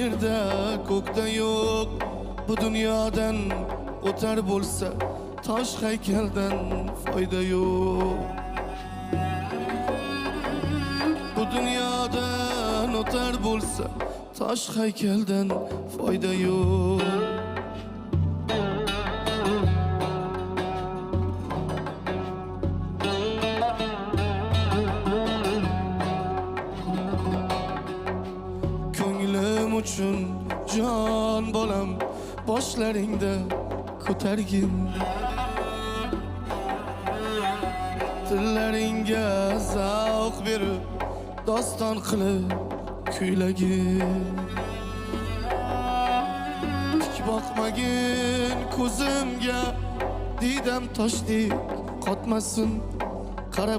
yerda ko'kda yo'q. Bu dunyodan o'tar bo'lsa tosh haykaldan foyda yo'q. Bu dunyodan o'tar bo'lsa tosh haykaldan foyda yo'q. Ko'nglim uchun jon bolam boshlaringda ko'targin. Tillaringga zavq berib doston qilib kuylagin. Tik boqmagin ko'zimga, didam toshdek qotmasin. Qarab